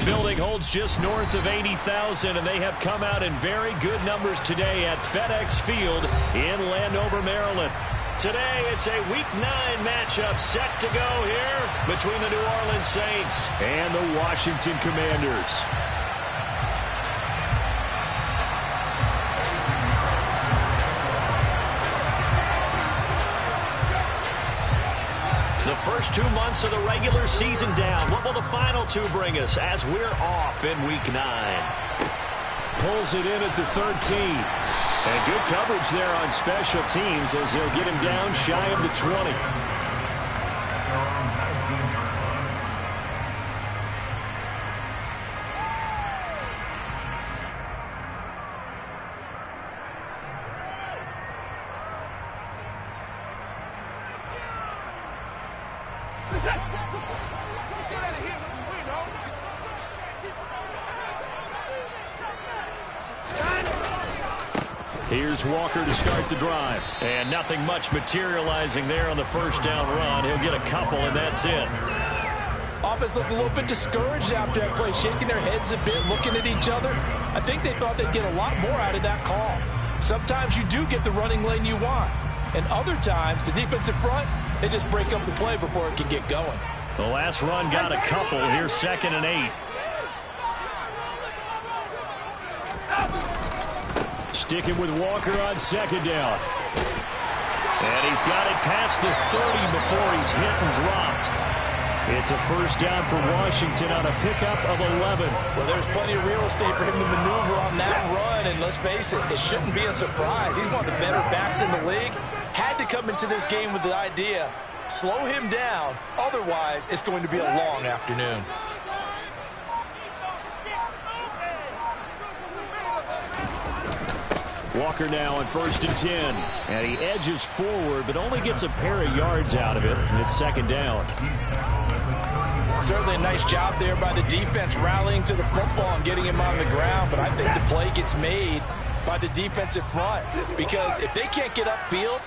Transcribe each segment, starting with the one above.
building holds just north of 80,000, and they have come out in very good numbers today at FedEx Field in Landover, Maryland. Today, it's a Week 9 matchup set to go here between the New Orleans Saints and the Washington Commanders. The first 2 months of the regular season down. What will the final 2 bring us as we're off in Week 9? Pulls it in at the 13. And good coverage there on special teams as they'll get him down shy of the 20. Here's Walker to start the drive. And nothing much materializing there on the first down run. He'll get a couple, and that's it. Offense looked a little bit discouraged after that play, shaking their heads a bit, looking at each other. I think they thought they'd get a lot more out of that call. Sometimes you do get the running lane you want. And other times, the defensive front, they just break up the play before it can get going. The last run got a couple. Here's 2nd and 8. Sticking with Walker on 2nd down. And he's got it past the 30 before he's hit and dropped. It's a first down for Washington on a pickup of 11. Well, there's plenty of real estate for him to maneuver on that run. And let's face it, it shouldn't be a surprise. He's one of the better backs in the league. Had to come into this game with the idea, slow him down. Otherwise, it's going to be a long afternoon. Walker now on 1st and 10. And he edges forward, but only gets a pair of yards out of it. And it's 2nd down. Certainly a nice job there by the defense rallying to the football and getting him on the ground. But I think the play gets made by the defensive front. Because if they can't get upfield,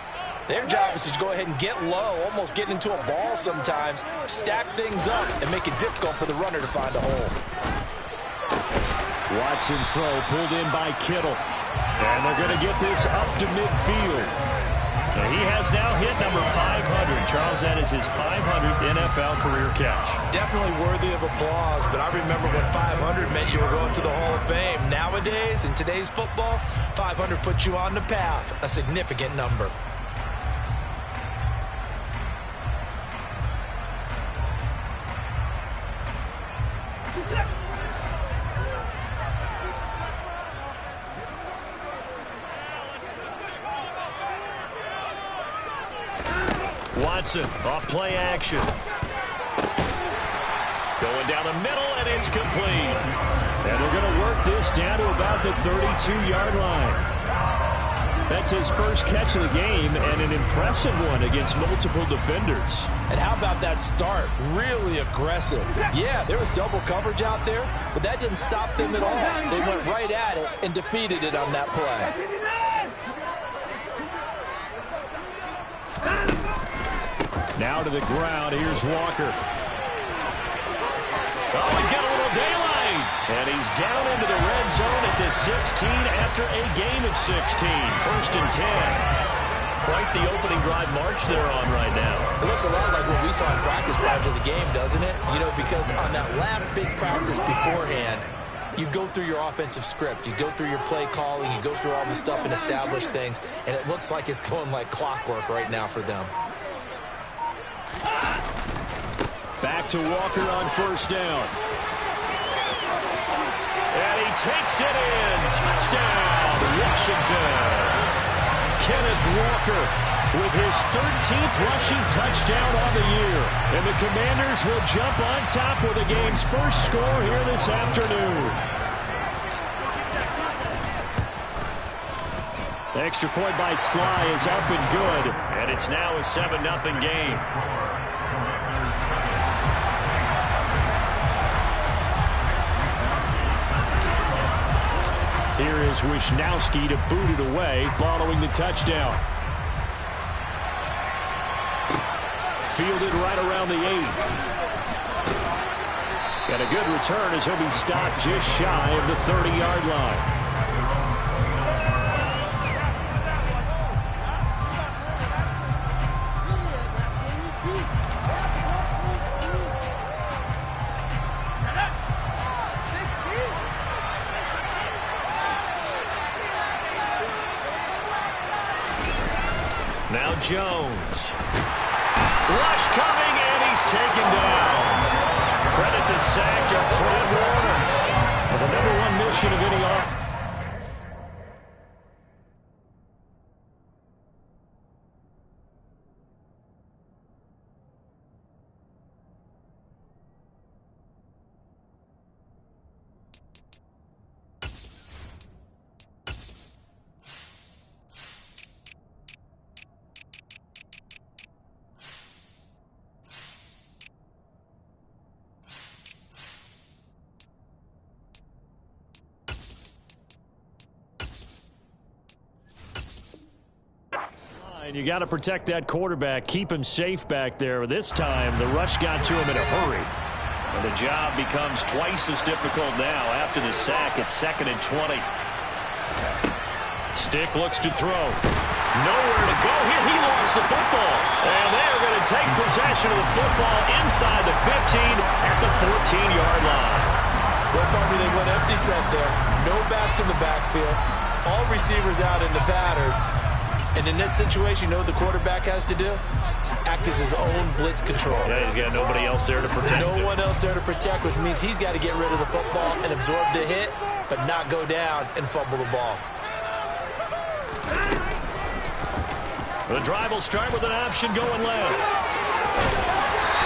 their job is to go ahead and get low, almost get into a ball sometimes, stack things up, and make it difficult for the runner to find a hole. Watson's throw pulled in by Kittle. And they're going to get this up to midfield. And he has now hit number 500. Charles, that is his 500th NFL career catch. Definitely worthy of applause, but I remember when 500 meant you were going to the Hall of Fame. Nowadays, in today's football, 500 puts you on the path, a significant number. Watson off play action. Going down the middle, and it's complete. And they're going to work this down to about the 32-yard line. That's his first catch of the game, and an impressive one against multiple defenders. And how about that start? Really aggressive. Yeah, there was double coverage out there, but that didn't stop them at all. They went right at it and defeated it on that play. Now to the ground. Here's Walker. Oh, he's got a little daylight. And he's down into the red zone at the 16 after a gain of 16. 1st and 10. Quite the opening drive march they're on right now. It looks a lot like what we saw in practice prior to the game, doesn't it? You know, because on that last big practice beforehand, you go through your offensive script. You go through your play calling. You go through all the stuff and establish things. And it looks like it's going like clockwork right now for them. Back to Walker on 1st down. And he takes it in. Touchdown, Washington. Kenneth Walker with his 13th rushing touchdown on the year. And the Commanders will jump on top with the game's first score here this afternoon. The extra point by Sly is up and good. And it's now a 7-0 game. Here is Wisnowski to boot it away following the touchdown. Fielded right around the 8. And a good return as he'll be stopped just shy of the 30-yard line. Now Jones. Rush coming, and he's taken down. Credit the sack to Fred Warner. Well, the #1 mission of any offense. And you got to protect that quarterback, keep him safe back there. This time, the rush got to him in a hurry. And the job becomes twice as difficult now after the sack. It's 2nd and 20. Stick looks to throw. Nowhere to go here. He lost the football. And they're going to take possession of the football inside the 15 at the 14-yard line. Well, Barbie, they went empty set there. No backs in the backfield. All receivers out in the pattern. And in this situation, you know what the quarterback has to do? Act as his own blitz control. Yeah, he's got nobody else there to protect him. No one else there to protect, which means he's got to get rid of the football and absorb the hit, but not go down and fumble the ball. The drive will start with an option going left.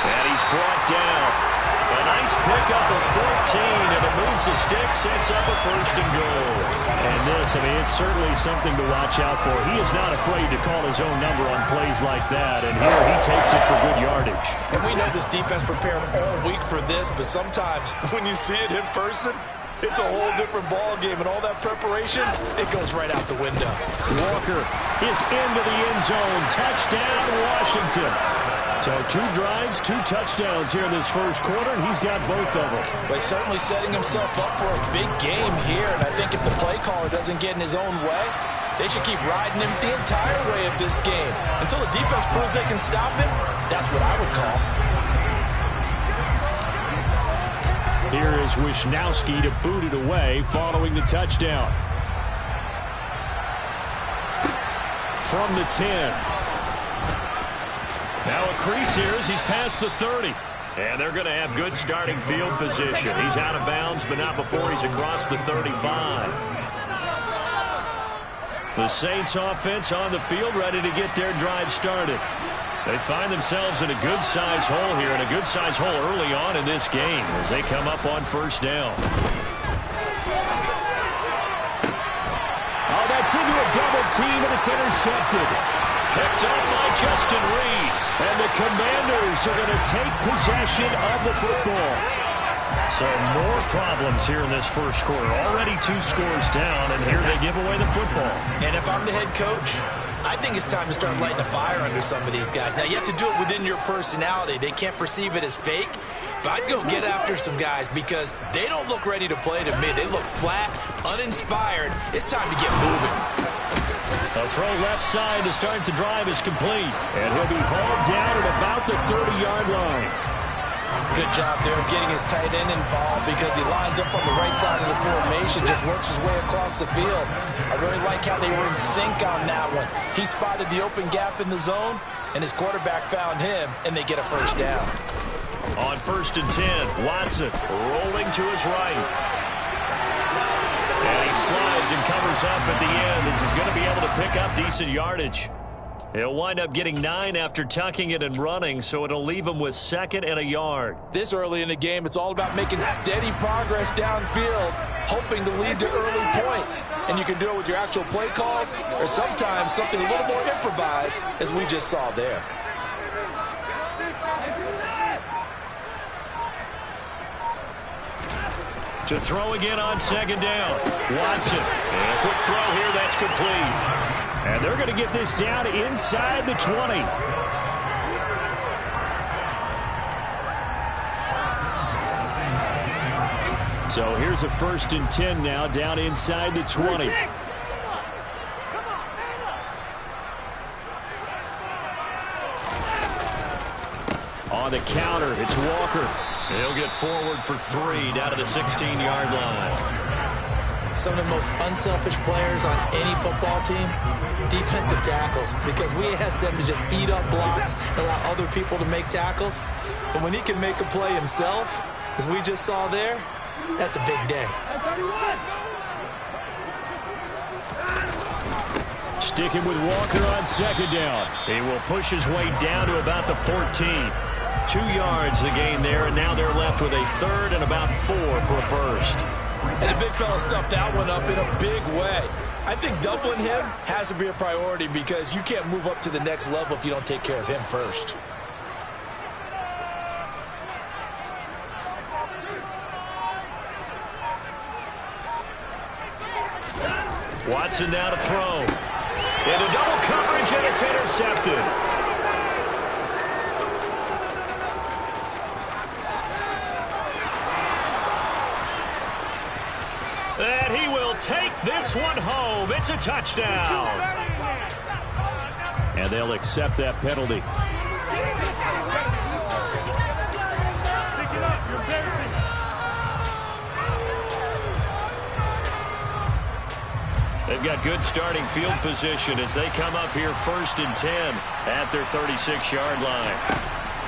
And he's brought down. A nice pickup of 14, and it moves the stick, sets up a 1st and goal. And this, I mean, it's certainly something to watch out for. He is not afraid to call his own number on plays like that, and here he takes it for good yardage. And we know this defense prepared all week for this, but sometimes when you see it in person, it's a whole different ball game, and all that preparation, it goes right out the window. Walker is into the end zone. Touchdown, Washington. So 2 drives, 2 touchdowns here in this first quarter, and he's got both of them. Well, he's certainly setting himself up for a big game here, and I think if the play caller doesn't get in his own way, they should keep riding him the entire way of this game. Until the defense proves they can stop him, that's what I would call. Here is Wisnowski to boot it away following the touchdown. From the 10. Now a crease here as he's past the 30. And they're going to have good starting field position. He's out of bounds, but not before he's across the 35. The Saints offense on the field, ready to get their drive started. They find themselves in a good-sized hole here, and a good-sized hole early on in this game as they come up on 1st down. Oh, that's into a double team, and it's intercepted. Picked up by Justin Reed. And the Commanders are going to take possession of the football. So more problems here in this first quarter. Already 2 scores down, and here they give away the football. And if I'm the head coach, I think it's time to start lighting a fire under some of these guys. Now, you have to do it within your personality. They can't perceive it as fake. But I'd go get after some guys because they don't look ready to play to me. They look flat, uninspired. It's time to get moving. A throw left side to start the drive is complete. And he'll be hauled down at about the 30-yard line. Good job there of getting his tight end involved because he lines up on the right side of the formation, just works his way across the field. I really like how they were in sync on that one. He spotted the open gap in the zone, and his quarterback found him, and they get a 1st down. On 1st and 10, Watson rolling to his right. And he slides and covers up at the end as he's going to be able to pick up decent yardage. He'll wind up getting 9 after tucking it and running, so it'll leave him with 2nd and a yard. This early in the game, it's all about making steady progress downfield, hoping to lead to early points. And you can do it with your actual play calls or sometimes something a little more improvised, as we just saw there. To throw again on 2nd down. Watson. And a quick throw here, that's complete. And they're going to get this down inside the 20. So here's a 1st and 10 now, down inside the 20. On the counter, it's Walker. He'll get forward for 3 down to the 16-yard line. Some of the most unselfish players on any football team, defensive tackles, because we ask them to just eat up blocks and allow other people to make tackles. But when he can make a play himself, as we just saw there, that's a big day. Sticking with Walker on 2nd down. He will push his way down to about the 14. 2 yards the gain there, and now they're left with a 3rd and about 4 for a 1st. And the big fella stuffed that one up in a big way. I think doubling him has to be a priority because you can't move up to the next level if you don't take care of him first. Watson now to throw. Into double coverage, and it's intercepted. And he will take this one home. It's a touchdown. And they'll accept that penalty. They've got good starting field position as they come up here 1st and 10 at their 36-yard line.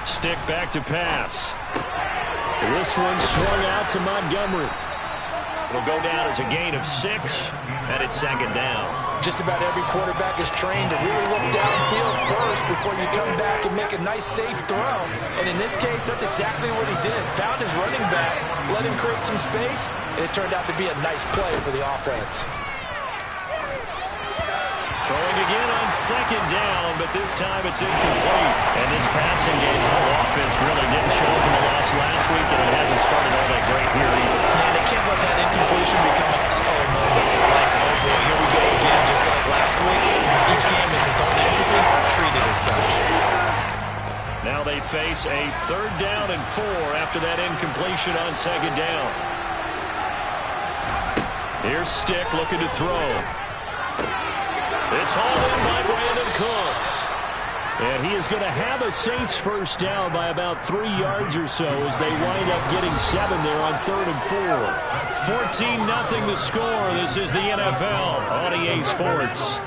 Stick back to pass. This one swung out to Montgomery. It'll go down as a gain of 6, and it's 2nd down. Just about every quarterback is trained to really look downfield first before you come back and make a nice, safe throw. And in this case, that's exactly what he did. Found his running back, let him create some space, and it turned out to be a nice play for the offense. Throwing again on 2nd down, but this time it's incomplete. And this passing game's whole offense really didn't show up in the loss last week, and it hasn't started all that great here either. Yeah, they can't let that incompletion become an uh-oh moment. Like, oh boy, here we go again, just like last week. Each game is its own entity, treated as such. Now they face a 3rd down and 4 after that incompletion on 2nd down. Here's Stick looking to throw. It's hauled in by Brandon Cooks. And he is going to have a Saints 1st down by about 3 yards or so as they wind up getting 7 there on 3rd and 4. 14-0 the score. This is the NFL on EA Sports.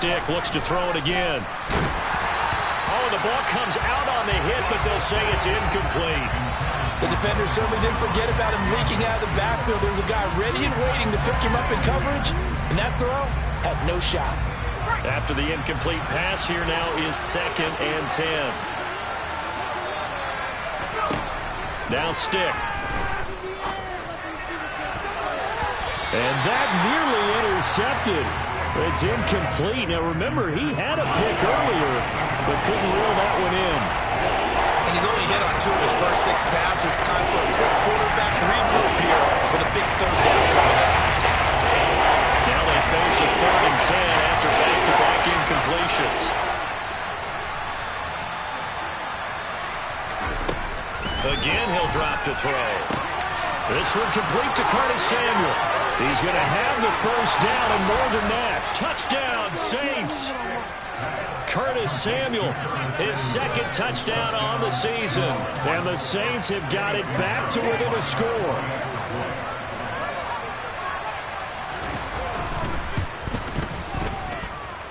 Stick looks to throw it again. Oh, the ball comes out on the hit, but they'll say it's incomplete. The defender certainly didn't forget about him leaking out of the backfield. There was a guy ready and waiting to pick him up in coverage, and that throw had no shot. After the incomplete pass, here now is 2nd and 10. Now Stick. And that nearly intercepted. It's incomplete. Now, remember, he had a pick earlier, but couldn't reel that one in. And he's only hit on 2 of his first 6 passes. Time for a quick quarterback regroup here with a big 3rd down coming up. Now they face a 3rd and 10 after back-to-back incompletions. Again, he'll drop to throw. This one complete to Curtis Samuel. He's going to have the 1st down and more than that. Touchdown, Saints. Curtis Samuel, his 2nd touchdown on the season. And the Saints have got it back to within a score.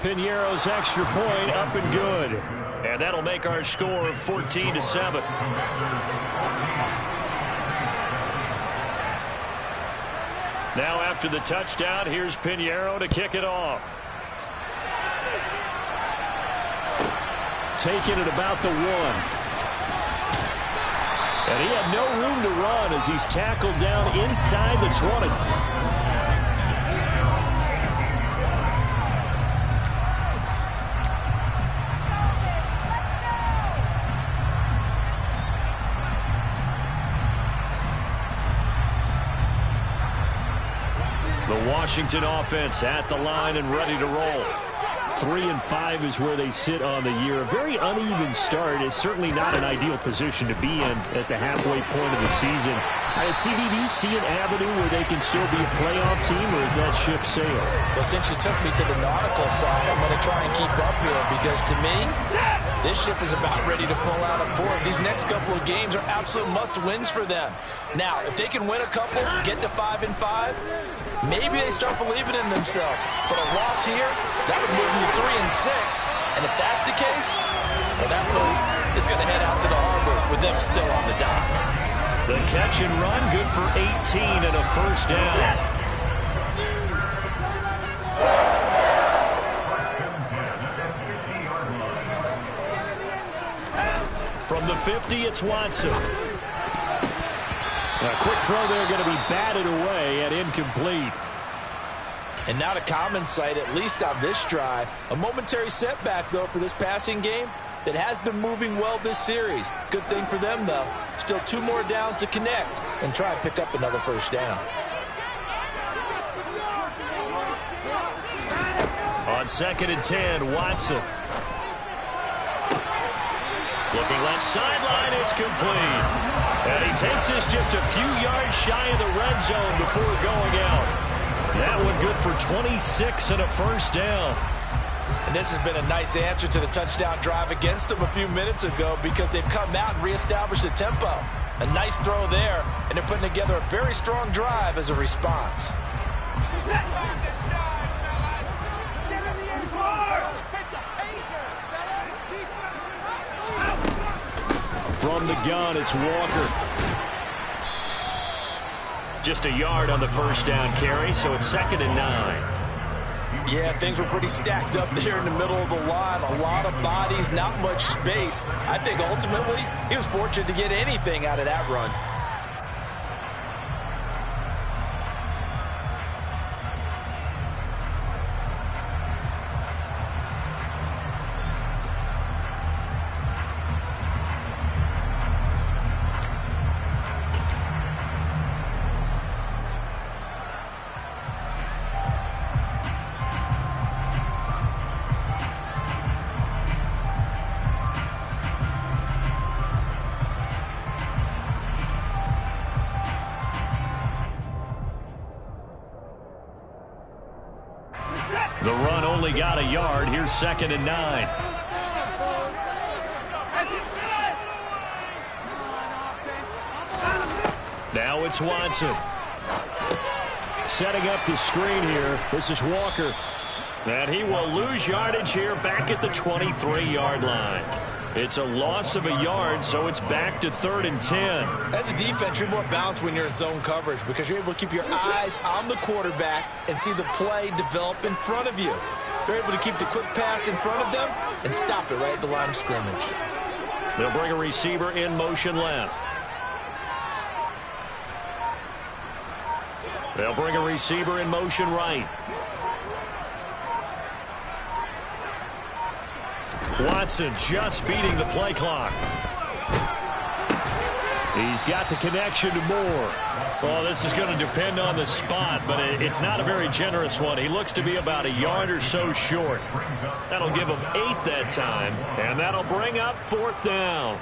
Piñeiro's extra point up and good. And that'll make our score 14-7. Now after the touchdown, here's Piñeiro to kick it off. Taking it about the 1. And he had no room to run as he's tackled down inside the 20. Washington offense at the line and ready to roll. 3-5 is where they sit on the year. A very uneven start is certainly not an ideal position to be in at the halfway point of the season. CD, do you see an avenue where they can still be a playoff team, or is that ship sailed? Well, since you took me to the nautical side, I'm going to try and keep up here because, to me, this ship is about ready to pull out of port. These next couple of games are absolute must-wins for them. Now, if they can win a couple, get to 5-5, maybe they start believing in themselves. But a loss here, that would move them to 3-6. And if that's the case, well, that boat is going to head out to the harbor with them still on the dock. The catch and run, good for 18 and a first down. From the 50, it's Watson. A quick throw there, going to be batted away and incomplete. And not a common sight, at least on this drive. A momentary setback, though, for this passing game that has been moving well this series. Good thing for them, though. Still 2 more downs to connect and try and pick up another first down. On 2nd and 10, Watson. Looking left sideline, it's complete. And he takes this just a few yards shy of the red zone before going out. That one good for 26 and a first down. And this has been a nice answer to the touchdown drive against them a few minutes ago because they've come out and reestablished the tempo. A nice throw there, and they're putting together a very strong drive as a response. From the gun, it's Walker. Just a yard on the first down carry, so it's 2nd and 9. Yeah, things were pretty stacked up there in the middle of the line. A lot of bodies, not much space. I think ultimately he was fortunate to get anything out of that run. The run only got a yard. Here's 2nd and 9. Now it's Watson. Setting up the screen here. This is Walker. And he will lose yardage here back at the 23-yard line. It's a loss of a yard, so it's back to 3rd and 10. As a defense, you're more balanced when you're in zone coverage because you're able to keep your eyes on the quarterback and see the play develop in front of you. You're able to keep the quick pass in front of them and stop it right at the line of scrimmage. They'll bring a receiver in motion left. They'll bring a receiver in motion right. Watson just beating the play clock. He's got the connection to Moore. Well, this is going to depend on the spot, but it's not a very generous one. He looks to be about a yard or so short. That'll give him 8 that time, and that'll bring up 4th down.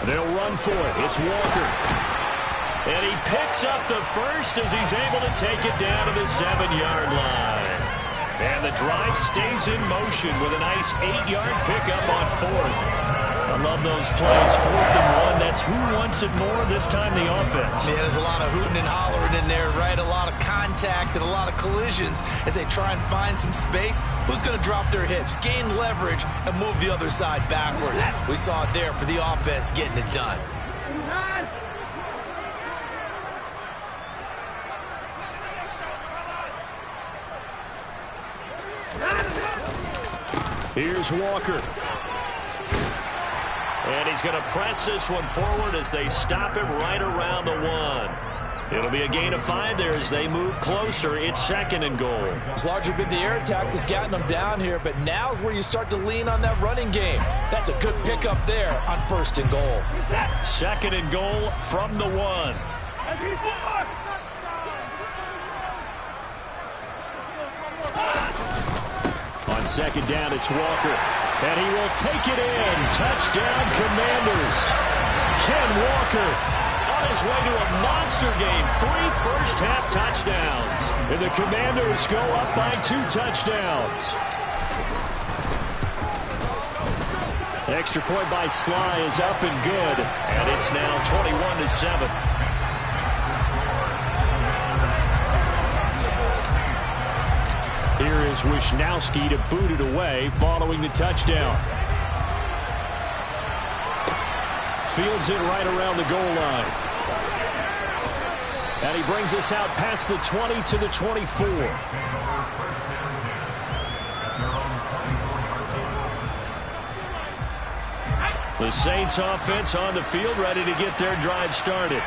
They'll run for it. It's Walker. And he picks up the first as he's able to take it down to the 7-yard line. And the drive stays in motion with a nice 8-yard pickup on 4th. I love those plays. 4th and 1. That's who wants it more this time, the offense. Yeah, there's a lot of hooting and hollering in there, right? A lot of contact and a lot of collisions as they try and find some space. Who's going to drop their hips, gain leverage, and move the other side backwards? We saw it there for the offense getting it done. Here's Walker. And he's going to press this one forward as they stop him right around the 1. It'll be a gain of 5 there as they move closer. It's 2nd and goal. It's largely been the air attack that's gotten them down here, but now's where you start to lean on that running game. That's a good pickup there on 1st and goal. 2nd and goal from the 1. On 2nd down, it's Walker. And he will take it in. Touchdown, Commanders. Ken Walker on his way to a monster game. 3 first-half touchdowns. And the Commanders go up by 2 touchdowns. Extra point by Sly is up and good. And it's now 21-7. Here is Wisnowski to boot it away following the touchdown. Fields it right around the goal line. And he brings us out past the 20 to the 24. The Saints offense on the field, ready to get their drive started.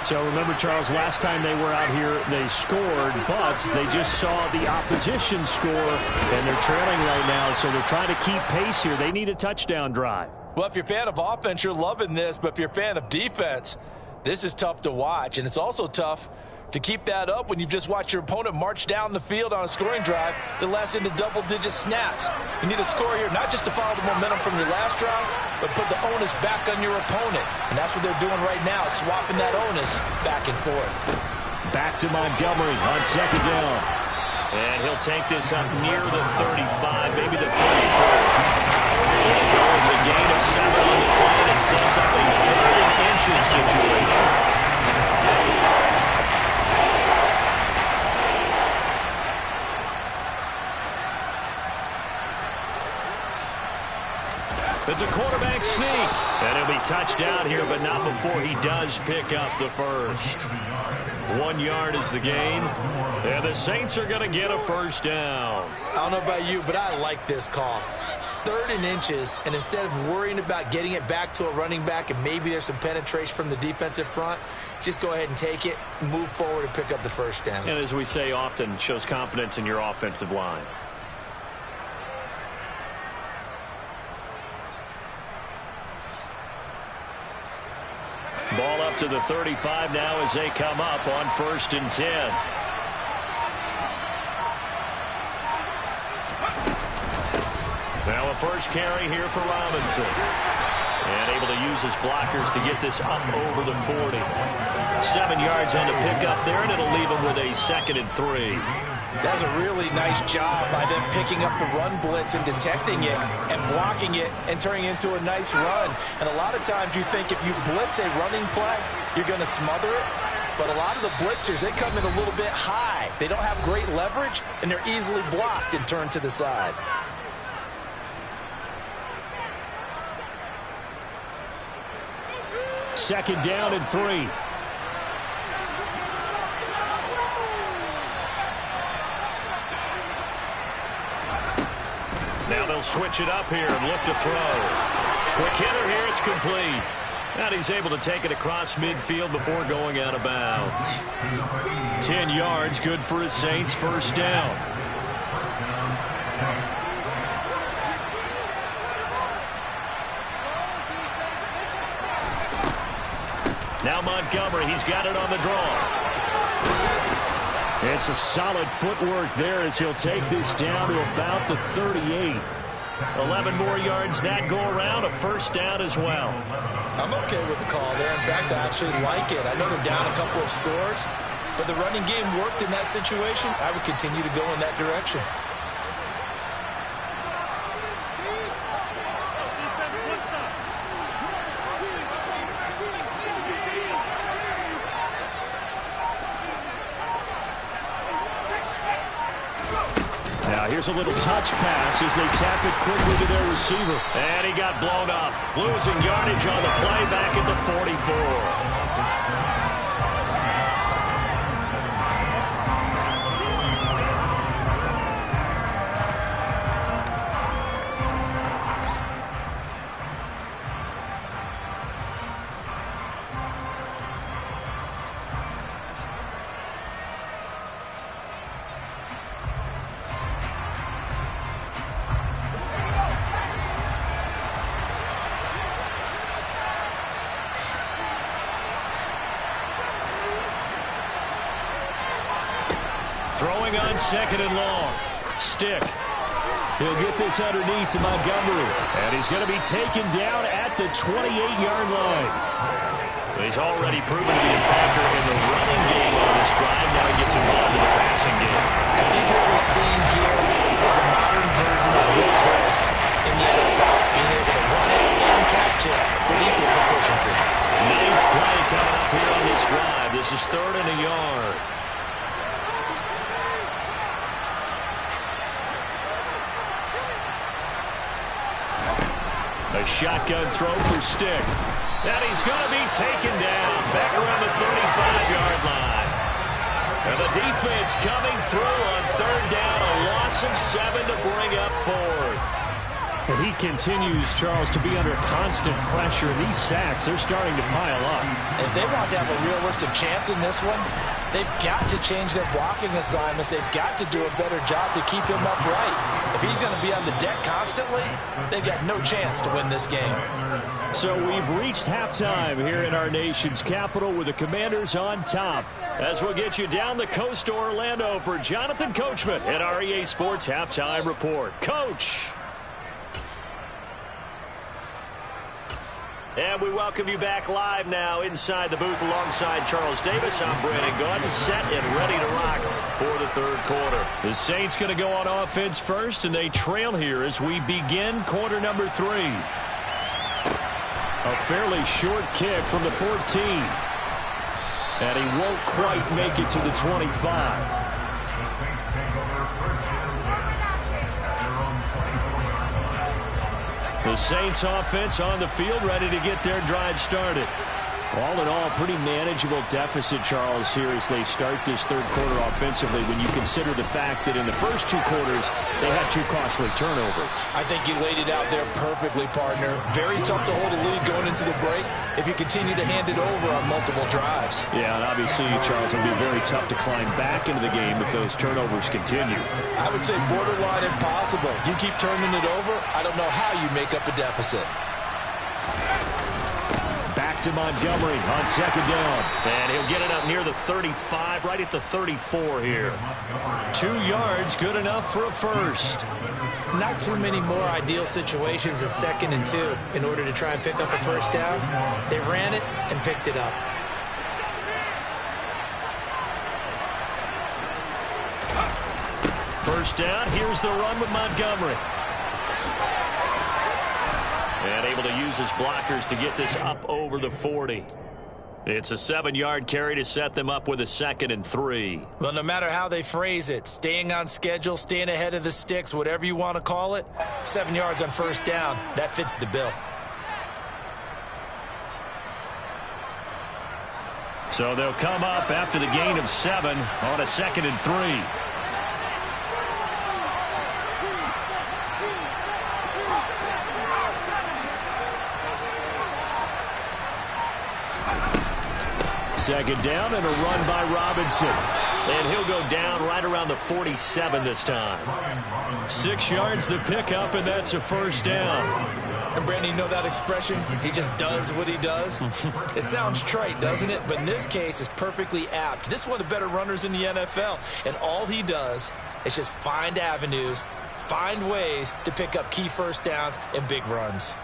So remember, Charles, last time they were out here, they scored, but they just saw the opposition score, and they're trailing right now, so they're trying to keep pace here. They need a touchdown drive. Well, if you're a fan of offense, you're loving this, but if you're a fan of defense, this is tough to watch, and it's also tough to keep that up when you've just watched your opponent march down the field on a scoring drive that lasts into double-digit snaps. You need a score here, not just to follow the momentum from your last drive, but put the onus back on your opponent. And that's what they're doing right now, swapping that onus back and forth. Back to Montgomery on 2nd down. And he'll take this up near the 35, maybe the 34. And it goes a gain of 7 on the play, and it sets up a 3rd and inches situation. It's a quarterback sneak. And he'll be touched down here, but not before he does pick up the first. 1 yard is the gain. And the Saints are going to get a first down. I don't know about you, but I like this call. 3rd and inches, and instead of worrying about getting it back to a running back and maybe there's some penetration from the defensive front, just go ahead and take it, move forward, and pick up the first down. And as we say often, shows confidence in your offensive line. Ball up to the 35 now as they come up on 1st and 10. Now a first carry here for Robinson. And able to use his blockers to get this up over the 40. 7 yards on the pickup there, and it'll leave him with a 2nd and 3. That's a really nice job by them picking up the run blitz and detecting it and blocking it and turning it into a nice run. And a lot of times you think if you blitz a running play, you're going to smother it. But a lot of the blitzers, they come in a little bit high. They don't have great leverage, and they're easily blocked and turned to the side. Second down and 3. Now they'll switch it up here and look to throw. Quick hitter here, it's complete. And he's able to take it across midfield before going out of bounds. 10 yards, good for his Saints, first down. Now Montgomery, he's got it on the draw. It's a solid footwork there as he'll take this down to about the 38. 11 more yards that go around, a first down as well. I'm okay with the call there. In fact, I actually like it. I know they're down a couple of scores, but the running game worked in that situation. I would continue to go in that direction. Here's a little touch pass as they tap it quickly to their receiver. And he got blown up. Losing yardage on the play back at the 44. second and long. Stick. He'll get this underneath to Montgomery. And he's going to be taken down at the 28-yard line. He's already proven to be a factor in the running game on this drive. Now he gets involved in the passing game. I think what we're seeing here is a modern version of workhorse in the NFL, being able to run it and catch it with equal proficiency. Ninth play coming up here on this drive. This is 3rd and a yard. A shotgun throw for Stick. And he's going to be taken down back around the 35-yard line. And the defense coming through on 3rd down. A loss of 7 to bring up 4th. And he continues, Charles, to be under constant pressure. These sacks, they're starting to pile up. If they want to have a realistic chance in this one, they've got to change their blocking assignments. They've got to do a better job to keep him upright. If he's going to be on the deck constantly, they've got no chance to win this game. So we've reached halftime here in our nation's capital with the Commanders on top. As we'll get you down the coast to Orlando for Jonathan Coachman at our EA Sports Halftime Report. Coach! And we welcome you back live now inside the booth alongside Charles Davis. I'm Brandon Gaudin, set and ready to rock for the 3rd quarter. The Saints going to go on offense first, and they trail here as we begin quarter number 3. A fairly short kick from the 14. And he won't quite make it to the 25. The Saints offense on the field, ready to get their drive started. All in all, pretty manageable deficit, Charles, here as they start this 3rd quarter offensively when you consider the fact that in the first 2 quarters, they had 2 costly turnovers. I think you laid it out there perfectly, partner. Very tough to hold a lead going into the break if you continue to hand it over on multiple drives. Yeah, and obviously, Charles, it'll be very tough to climb back into the game if those turnovers continue. I would say borderline impossible. You keep turning it over, I don't know how you make up a deficit. Back to Montgomery on 2nd down. And he'll get it up near the 35, right at the 34 here. 2 yards, good enough for a first. Not too many more ideal situations at 2nd and 2 in order to try and pick up a first down. They ran it and picked it up. First down, here's the run with Montgomery. And able to use his blockers to get this up over the 40. It's a 7-yard carry to set them up with a 2nd and 3. Well, no matter how they phrase it, staying on schedule, staying ahead of the sticks, whatever you want to call it, 7 yards on first down, that fits the bill. So they'll come up after the gain of 7 on a 2nd and 3. Second down and a run by Robinson. And he'll go down right around the 47 this time. 6 yards the pickup, and that's a first down. And Brandon, you know that expression? He just does what he does. It sounds trite, doesn't it? But in this case, it's perfectly apt. This is one of the better runners in the NFL. And all he does is just find avenues, find ways to pick up key first downs and big runs.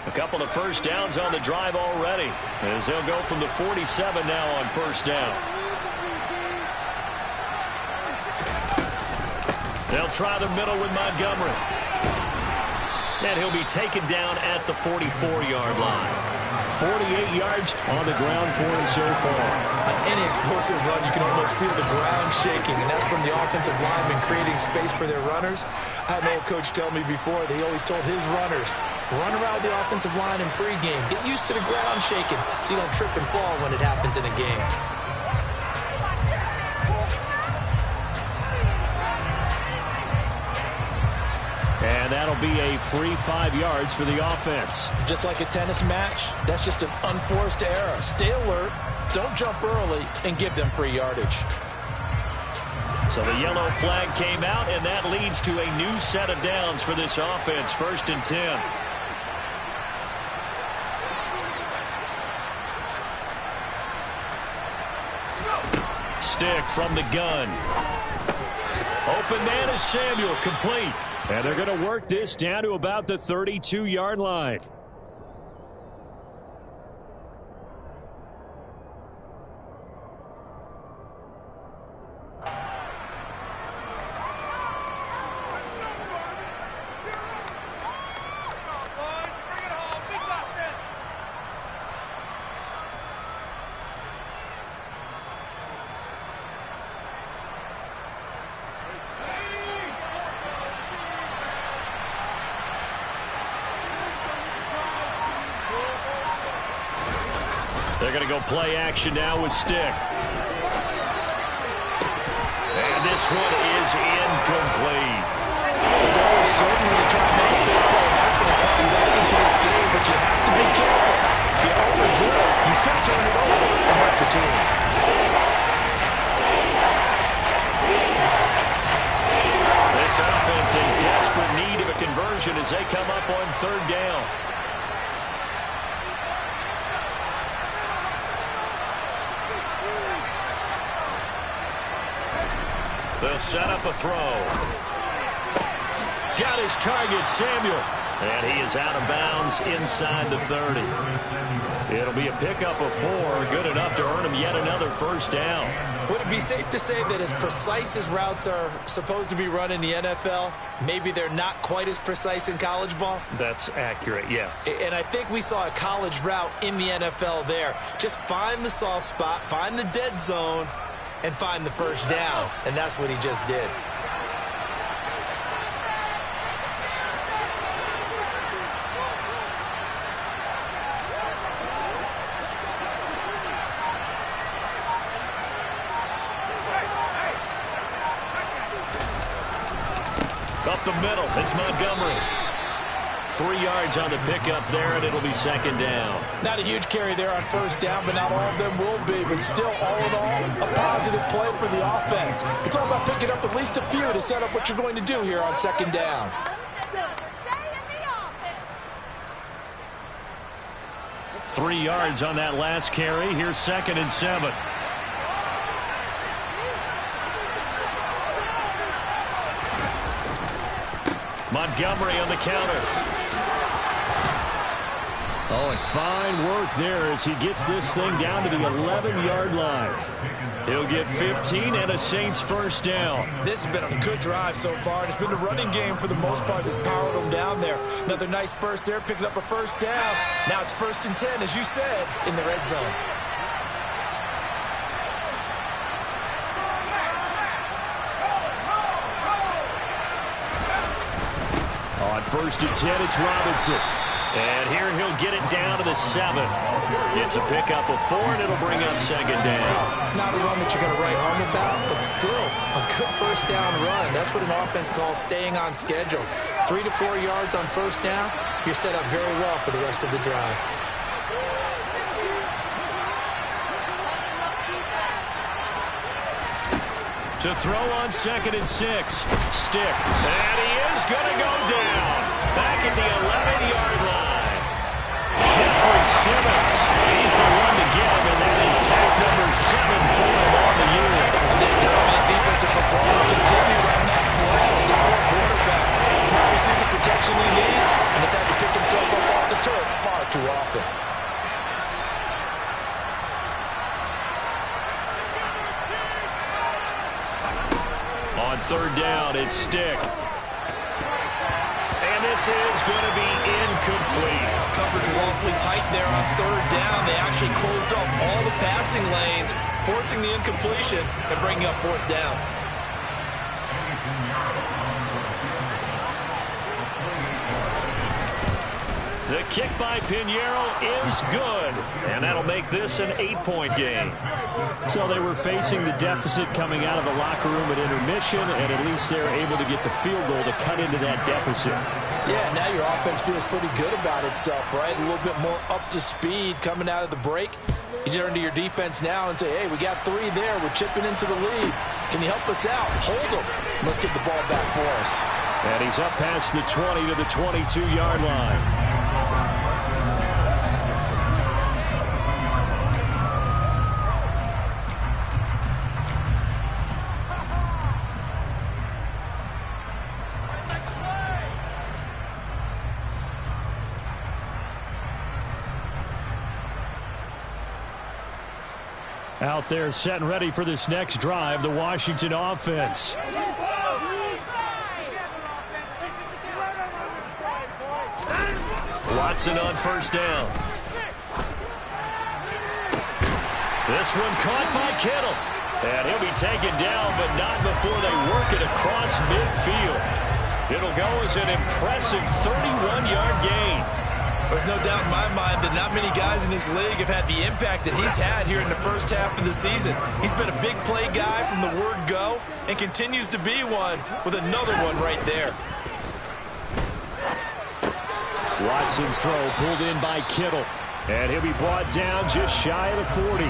A couple of first downs on the drive already, as they'll go from the 47 now on first down. They'll try the middle with Montgomery. And he'll be taken down at the 44-yard line. 48 yards on the ground for him so far. On any explosive run, you can almost feel the ground shaking, and that's from the offensive linemen creating space for their runners. I had an old coach tell me before that he always told his runners, run around the offensive line in pregame. Get used to the ground shaking so you don't trip and fall when it happens in a game. And that'll be a free 5 yards for the offense. Just like a tennis match, that's just an unforced error. Stay alert, don't jump early, and give them free yardage. So the yellow flag came out, and that leads to a new set of downs for this offense. 1st and 10. Stick. from the gun. Open man is Samuel, complete. And they're going to work this down to about the 32-yard line. They're going to go play action now with stick. And this one is incomplete. The goal is certainly to try to make a big play happen and come back into this game, but you have to be careful. If you overdo it, you could turn it over and hurt your team. This offense in desperate need of a conversion as they come up on third down. They'll set up a throw. Got his target, Samuel. And he is out of bounds inside the 30. It'll be a pickup of 4, good enough to earn him yet another first down. Would it be safe to say that as precise as routes are supposed to be run in the NFL, maybe they're not quite as precise in college ball? That's accurate, yeah. And I think we saw a college route in the NFL there. Just find the soft spot, find the dead zone, and find the first down. And that's what he just did. Up the middle, it's Montgomery. 3 yards on the pickup there, and it'll be second down. Not a huge carry there on first down, but not all of them will be. But still, all in all, a positive play for the offense. It's all about picking up at least a few to set up what you're going to do here on second down. 3 yards on that last carry. Here's 2nd and 7. Montgomery on the counter. Oh, and fine work there as he gets this thing down to the 11-yard line. He'll get 15 and a Saints first down. This has been a good drive so far. It's been the running game for the most part that's powered them down there. Another nice burst there, picking up a first down. Now it's 1st and 10, as you said, in the red zone. On 1st and 10, it's Robinson. And here he'll get it down to the 7. It's a pickup of 4, and it'll bring up second down. Not a run that you're going to write home about, but still a good first down run. That's what an offense calls staying on schedule. 3 to 4 yards on first down, you're set up very well for the rest of the drive. To throw on 2nd and 6. Stick. And he is going to go down. Back at the 11-yard line. Jeffrey Simmons. He's the one to get him, and that is sack number 7 for him on the year. And this dominant defensive performance continued on that play. This poor quarterback has not received the protection he needs and has had to pick himself up off the turf far too often. On third down, it's Stick. And this is going to be incomplete. Coverage is awfully tight there on third down. They actually closed off all the passing lanes, forcing the incompletion and bringing up 4th down. The kick by Pinheiro is good, and that'll make this an 8-point game. So they were facing the deficit coming out of the locker room at intermission, and at least they're able to get the field goal to cut into that deficit. Yeah, now your offense feels pretty good about itself, right? A little bit more up to speed coming out of the break. You turn to your defense now and say, hey, we got 3 there. We're chipping into the lead. Can you help us out? Hold them. Let's get the ball back for us. And he's up past the 20 to the 22-yard line. Out there set and ready for this next drive, the Washington offense. Watson on first down. This one caught by Kittle. And he'll be taken down, but not before they work it across midfield. It'll go as an impressive 31-yard gain. There's no doubt in my mind that not many guys in this league have had the impact that he's had here in the first half of the season. He's been a big play guy from the word go and continues to be one with another one right there. Watson's throw pulled in by Kittle. And he'll be brought down just shy of the 40.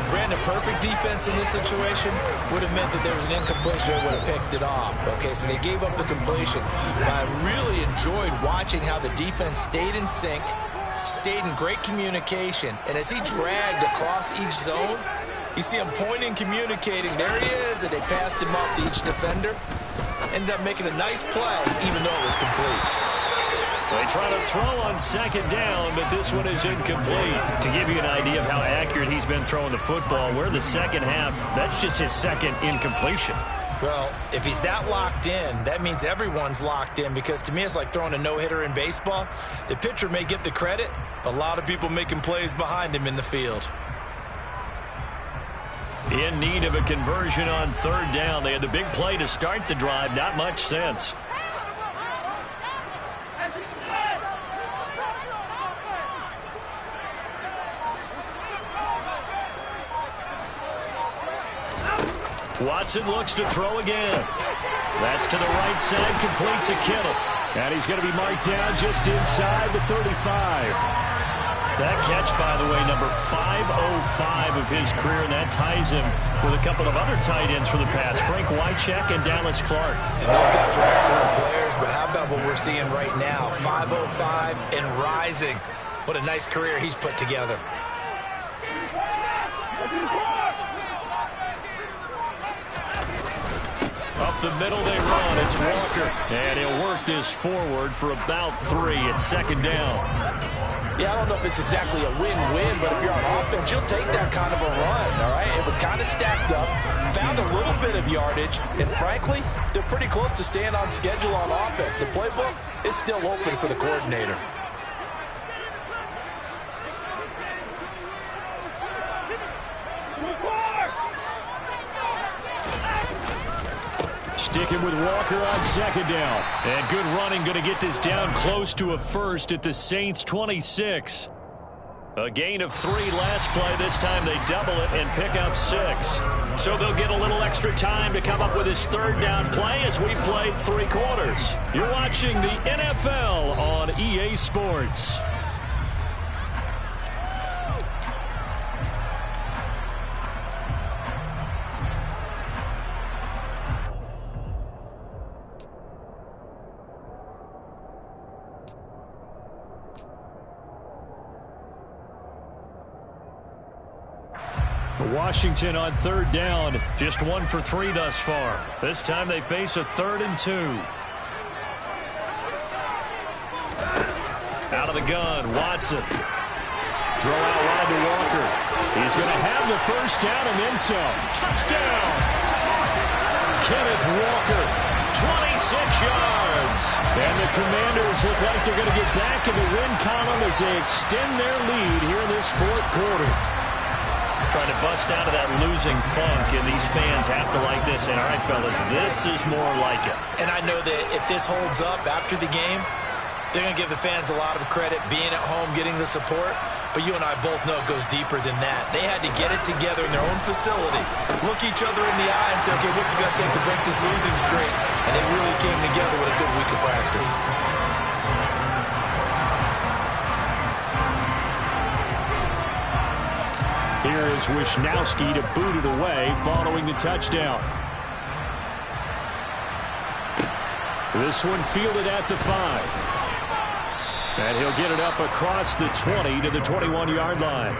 Brandon, perfect defense in this situation would have meant that there was an incompletion that would have picked it off. Okay, so they gave up the completion. But I really enjoyed watching how the defense stayed in sync, stayed in great communication, and as he dragged across each zone, you see him pointing, communicating. There he is, and they passed him off to each defender. Ended up making a nice play, even though it was complete. They try to throw on second down, but this one is incomplete. To give you an idea of how accurate he's been throwing the football, we're in the second half. That's just his second incompletion. Well, if he's that locked in, that means everyone's locked in, because to me it's like throwing a no-hitter in baseball. The pitcher may get the credit, but a lot of people making plays behind him in the field. In need of a conversion on third down. They had the big play to start the drive. Not much sense. Watson looks to throw again. That's to the right side, complete to Kittle. And he's going to be marked down just inside the 35. That catch, by the way, number 505 of his career, and that ties him with a couple of other tight ends for the pass, Frank Wycheck and Dallas Clark. And those guys are excellent players, but how about what we're seeing right now? 505 and rising. What a nice career he's put together. Up the middle they run. It's Walker. And he'll work this forward for about 3 at second down. Yeah, I don't know if it's exactly a win-win, but if you're on offense, you'll take that kind of a run, all right? It was kind of stacked up, found a little bit of yardage, and frankly, they're pretty close to staying on schedule on offense. The playbook is still open for the coordinator. Sticking with Walker on second down. And good running, going to get this down close to a first at the Saints 26. A gain of 3 last play. This time they double it and pick up 6. So they'll get a little extra time to come up with his third down play as we played 3 quarters. You're watching the NFL on EA Sports. Washington on third down, just 1 for 3 thus far. This time they face a 3rd and 2. Out of the gun, Watson. Throw out wide to Walker. He's going to have the first down and then some. Touchdown! Kenneth Walker, 26 yards. And the Commanders look like they're going to get back in the win column as they extend their lead here in this 4th quarter. Trying to bust out of that losing funk, and these fans have to like this. And all right, fellas, this is more like it. And I know that if this holds up after the game, they're going to give the fans a lot of credit, being at home, getting the support. But you and I both know it goes deeper than that. They had to get it together in their own facility, look each other in the eye and say, okay, what's it going to take to break this losing streak? And they really came together with a good week of practice. Here is Wisnowski to boot it away following the touchdown. This one fielded at the 5. And he'll get it up across the 20 to the 21-yard line.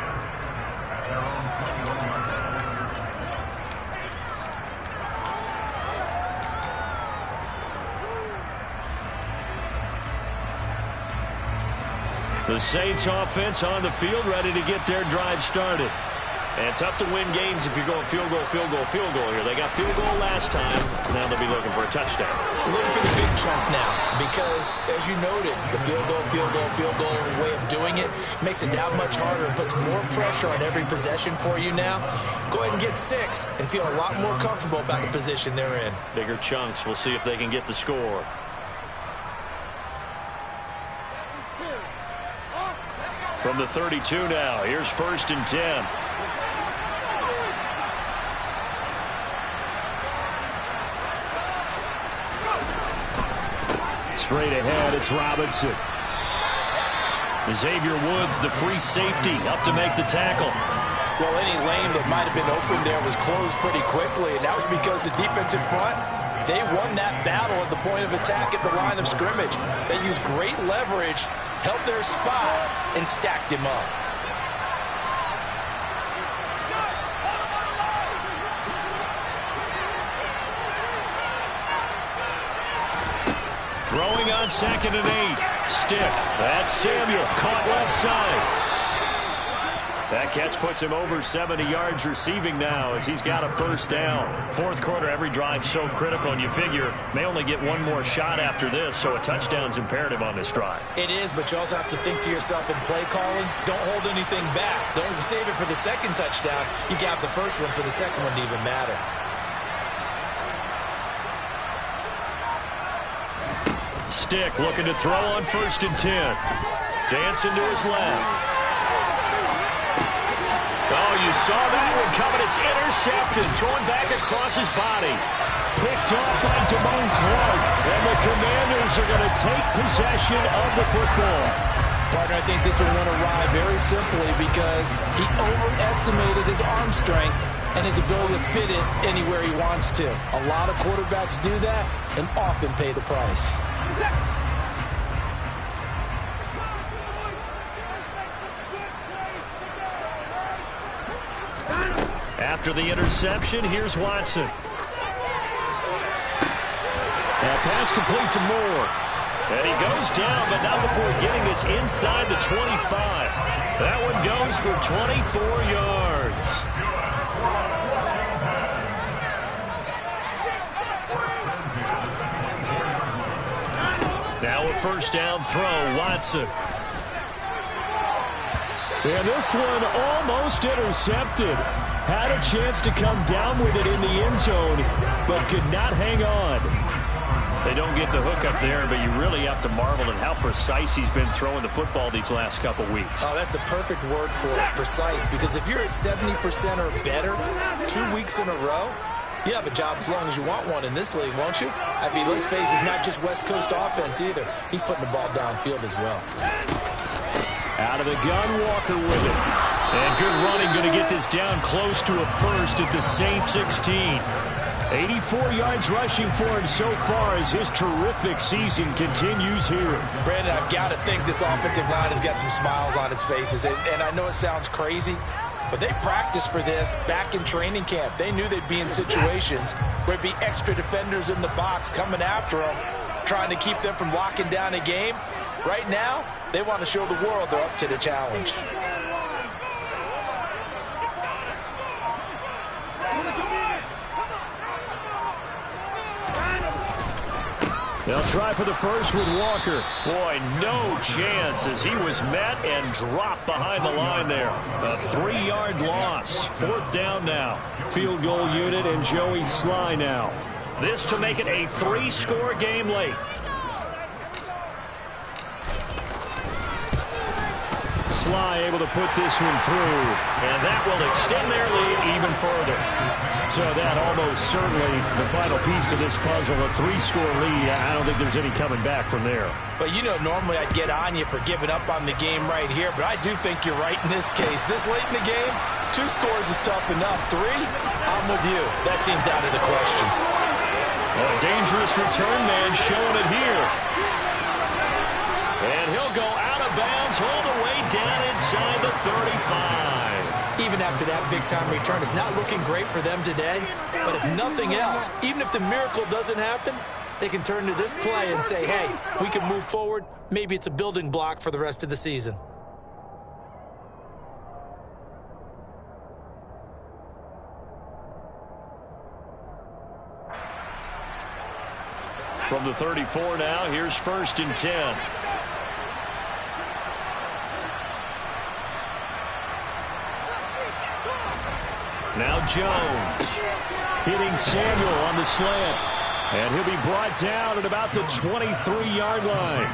The Saints offense on the field, ready to get their drive started. And tough to win games if you're going field goal, field goal, field goal here. They got field goal last time. Now they'll be looking for a touchdown. Looking for the big chunk now because, as you noted, the field goal way of doing it makes it that much harder and puts more pressure on every possession for you now. Go ahead and get 6 and feel a lot more comfortable about the position they're in. Bigger chunks. We'll see if they can get the score. From the 32 now, here's 1st and 10. Straight ahead, it's Robinson. Xavier Woods, the free safety, up to make the tackle. Well, any lane that might have been open there was closed pretty quickly, and that was because the defensive front, they won that battle at the point of attack at the line of scrimmage. They used great leverage, held their spot, and stacked him up. Throwing on 2nd and 8. Stick. That's Samuel. Caught left side. That catch puts him over 70 yards receiving now as he's got a 1st down. 4th quarter, every drive's so critical, and you figure may only get one more shot after this, so a touchdown's imperative on this drive. It is, but you also have to think to yourself in play calling, don't hold anything back. Don't save it for the 2nd touchdown. You got the 1st one for the 2nd one to even matter. Stick looking to throw on 1st and 10. Dancing to his left. Oh, you saw that one coming. It's intercepted. Throwing back across his body. Picked off by Damone Clark. And the Commanders are going to take possession of the football. Partner, I think this one went awry very simply because he overestimated his arm strength and his ability to fit it anywhere he wants to. A lot of quarterbacks do that and often pay the price. After the interception, here's Watson. That pass complete to Moore. And he goes down, but not before getting this inside the 25. That one goes for 24 yards. Now a 1st down throw, Watson. And this one almost intercepted. Had a chance to come down with it in the end zone, but could not hang on. They don't get the hook up there, but you really have to marvel at how precise he's been throwing the football these last couple weeks. Oh, that's a perfect word for it, precise, because if you're at 70% or better 2 weeks in a row, you have a job as long as you want one in this league, won't you? I mean, let's face it, it's not just West Coast offense either. He's putting the ball downfield as well. Out of the gun, Walker with it. And good running, going to get this down close to a 1st at the Saints 16. 84 yards rushing for him so far as his terrific season continues here. Brandon, I've got to think this offensive line has got some smiles on its faces. And I know it sounds crazy, but they practiced for this back in training camp. They knew they'd be in situations where there'd be extra defenders in the box coming after them, trying to keep them from locking down a game. Right now, they want to show the world they're up to the challenge. They'll try for the 1st with Walker. Boy, no chance as he was met and dropped behind the line there. A 3-yard loss. 4th down now. Field goal unit and Joey Sly now. This to make it a 3-score game late. Sly able to put this one through, and that will extend their lead even further. So that almost certainly the final piece to this puzzle, a 3-score lead. I don't think there's any coming back from there. But you know, normally I'd get on you for giving up on the game right here, but I do think you're right in this case. This late in the game, 2 scores is tough enough. 3, I'm with you. That seems out of the question. A dangerous return man showing it here. And he'll go out of bounds all the way down inside the 35. Even after that big-time return, it's not looking great for them today. But if nothing else, even if the miracle doesn't happen, they can turn to this play and say, hey, we can move forward. Maybe it's a building block for the rest of the season. From the 34 now, here's 1st and 10. Now Jones hitting Samuel on the slant. And he'll be brought down at about the 23-yard line.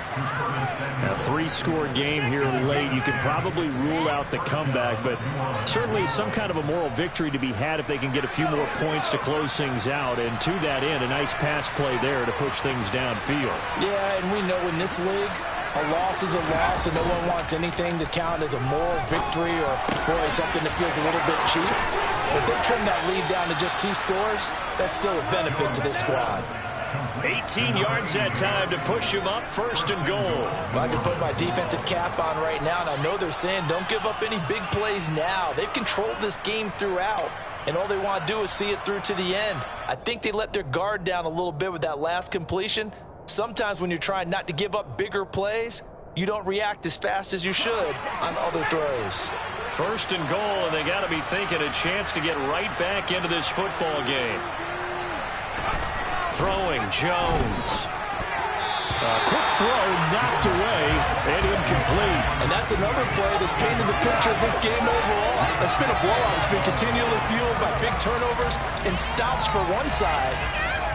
A 3-score game here late. You could probably rule out the comeback, but certainly some kind of a moral victory to be had if they can get a few more points to close things out. And to that end, a nice pass play there to push things downfield. Yeah, and we know in this league, a loss is a loss, and no one wants anything to count as a moral victory or, boy, something that feels a little bit cheap. But they trim that lead down to just 2 scores. That's still a benefit to this squad. 18 yards that time to push him up, 1st and goal. Well, I can put my defensive cap on right now, and I know they're saying don't give up any big plays now. They've controlled this game throughout, and all they want to do is see it through to the end. I think they let their guard down a little bit with that last completion. Sometimes when you're trying not to give up bigger plays, you don't react as fast as you should on other throws. 1st and goal, and they got to be thinking a chance to get right back into this football game. Throwing Jones. A quick throw knocked away and incomplete. And that's another play that's painted the picture of this game overall. It's been a blowout. It's been continually fueled by big turnovers and stops for one side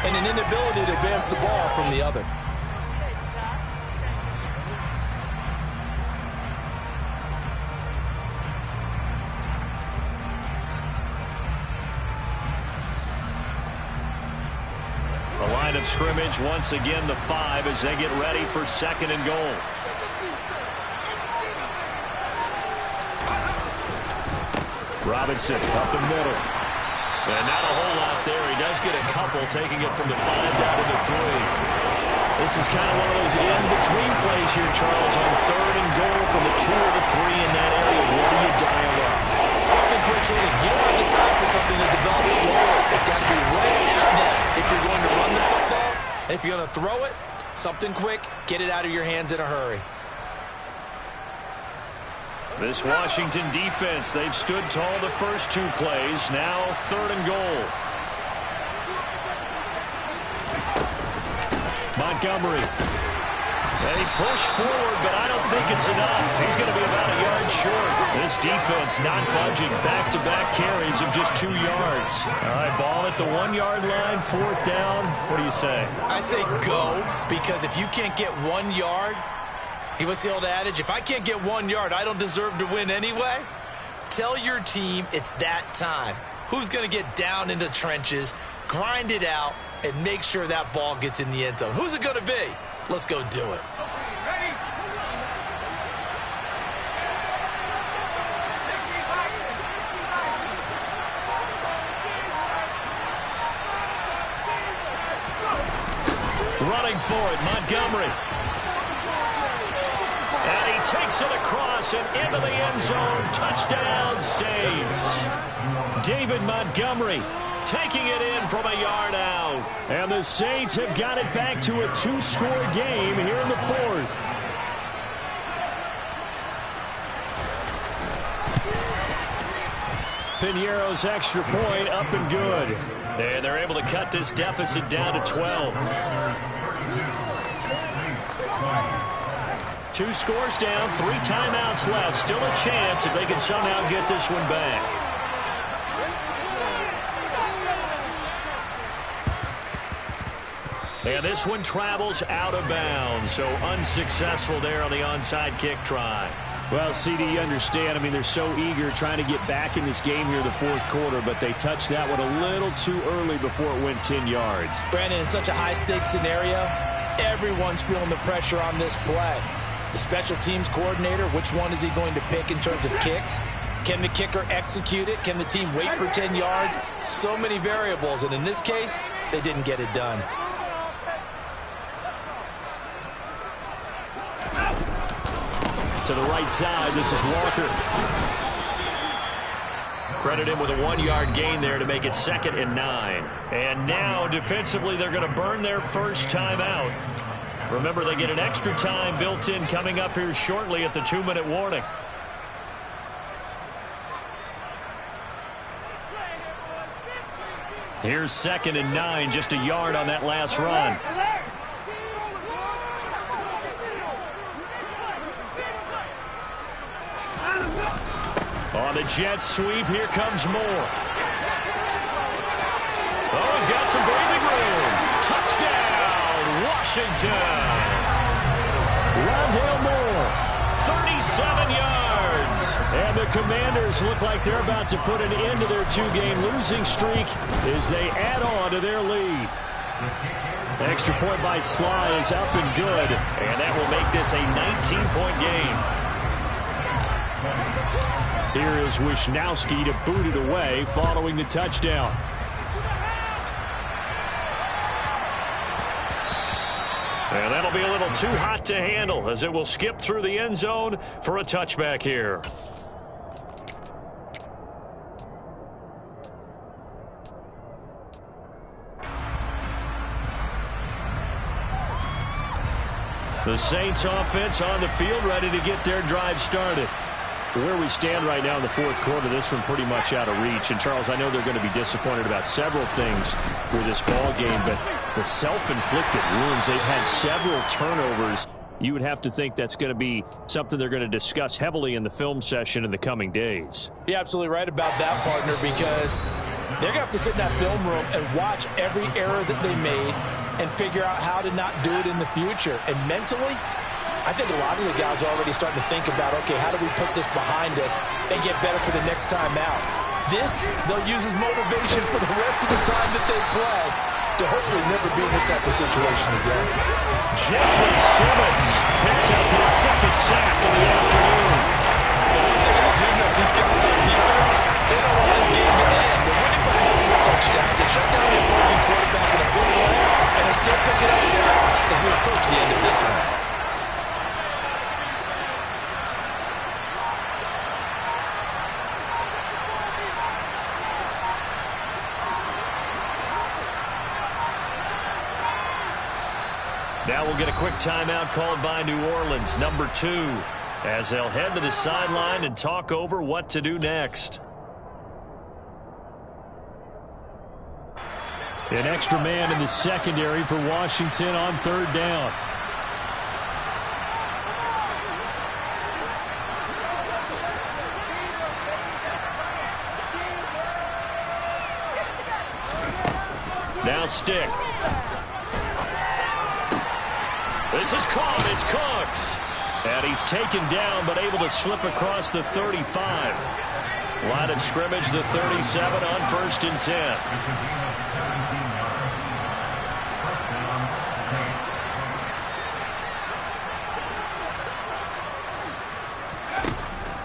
and an inability to advance the ball from the other. The line of scrimmage, once again, the 5 as they get ready for 2nd and goal. Robinson up the middle. And not a whole lot there. He does get a couple, taking it from the 5 down to the 3. This is kind of one of those in-between plays here, Charles, on 3rd and goal from the 2 or the 3 in that area. What do you dial up? Something quick hitting. You don't have the time for something that develops slowly. It's got to be right at them if you're going to run the football. And if you're going to throw it, something quick, get it out of your hands in a hurry. This Washington defense, they've stood tall the first 2 plays. Now 3rd and goal. Montgomery. And he pushed forward, but I don't think it's enough. He's going to be about a yard short. This defense not budging. Back-to-back carries of just 2 yards. All right, ball at the 1-yard line, 4th down. What do you say? I say go, because if you can't get 1 yard, what's the old adage? If I can't get 1 yard, I don't deserve to win anyway. Tell your team it's that time. Who's going to get down into the trenches, grind it out, and make sure that ball gets in the end zone? Who's it going to be? Let's go do it. Running for it, Montgomery. And he takes it across and into the end zone. Touchdown, Saints. David Montgomery taking it in from a yard out. And the Saints have got it back to a 2-score game here in the 4th. Piñeiro's extra point up and good. And they're able to cut this deficit down to 12. 2 scores down, 3 timeouts left. Still a chance if they can somehow get this one back. And this one travels out of bounds, so unsuccessful there on the onside kick try. Well, CD, you understand. I mean, they're so eager trying to get back in this game here in the 4th quarter, but they touched that one a little too early before it went 10 yards. Brandon, in such a high-stakes scenario, everyone's feeling the pressure on this play. The special teams coordinator, which one is he going to pick in terms of kicks? Can the kicker execute it? Can the team wait for 10 yards? So many variables, and in this case, they didn't get it done. To the right side, this is Walker. Credit him with a 1-yard gain there to make it 2nd and 9. And now, defensively, they're going to burn their first time out. Remember, they get an extra time built in coming up here shortly at the 2-minute warning. Here's 2nd and 9, just a yard on that last run. On the jet sweep, here comes Moore. Oh, he's got some breathing room. Touchdown, Washington. Rondale Moore, 37 yards. And the Commanders look like they're about to put an end to their two-game losing streak as they add on to their lead. Extra point by Sly is up and good, and that will make this a 19-point game. Here is Wisnowski to boot it away following the touchdown. And that'll be a little too hot to handle as it will skip through the end zone for a touchback here. The Saints offense on the field ready to get their drive started. Where we stand right now in the fourth quarter, this one pretty much out of reach. And, Charles, I know they're going to be disappointed about several things with this ball game, but the self-inflicted wounds, they've had several turnovers. You would have to think that's going to be something they're going to discuss heavily in the film session in the coming days. You're absolutely right about that, partner, because they're going to have to sit in that film room and watch every error that they made and figure out how to not do it in the future. And mentally, I think a lot of the guys are already starting to think about, okay, how do we put this behind us and get better for the next time out? This, they'll use as motivation for the rest of the time that they play to hopefully never be in this type of situation again. Jeffrey Simmons picks up his second sack of the afternoon. One thing I do know, these guys on defense, they don't want this game to end. They're winning by multiple touchdowns. They shut down the opposing quarterback in a big way, and they're still picking up sacks as we approach the end of this one. Now we'll get a quick timeout called by New Orleans, number 2, as they'll head to the sideline and talk over what to do next. An extra man in the secondary for Washington on third down. Now Stick. This is caught. It's Cooks. And he's taken down, but able to slip across the 35. Line of scrimmage, the 37 on 1st and 10.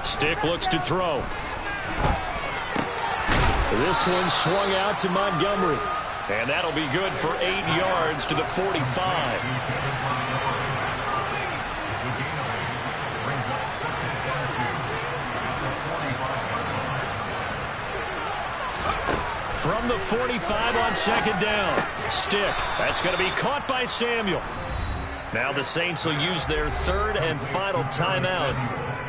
Stick looks to throw. This one swung out to Montgomery. And that'll be good for 8 yards to the 45. From the 45 on second down. Stick. That's going to be caught by Samuel. Now the Saints will use their third and final timeout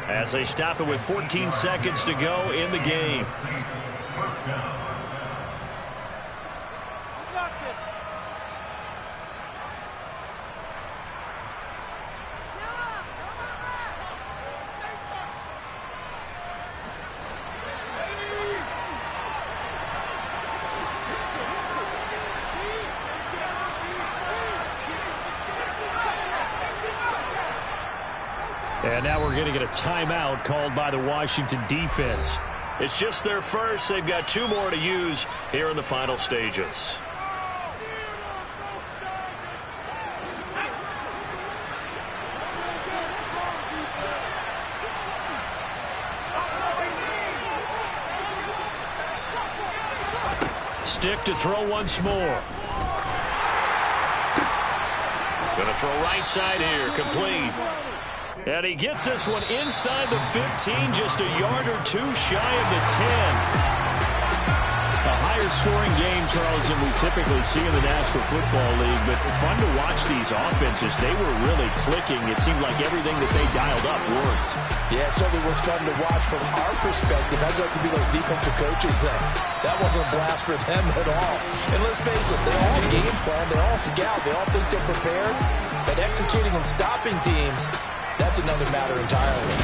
as they stop it with 14 seconds to go in the game. And now we're going to get a timeout called by the Washington defense. It's just their first. They've got 2 more to use here in the final stages. Stick to throw once more. Going to throw right side here, complete. And he gets this one inside the 15, just a yard or 2 shy of the 10. A higher scoring game, Charles, than we typically see in the National Football League, but fun to watch these offenses. They were really clicking. It seemed like everything that they dialed up worked. Yeah, it certainly was fun to watch from our perspective. I'd like to be those defensive coaches then. That wasn't a blast for them at all. And let's face it, they all game plan, they all scout, they all think they're prepared. But executing and stopping teams, that's another matter entirely.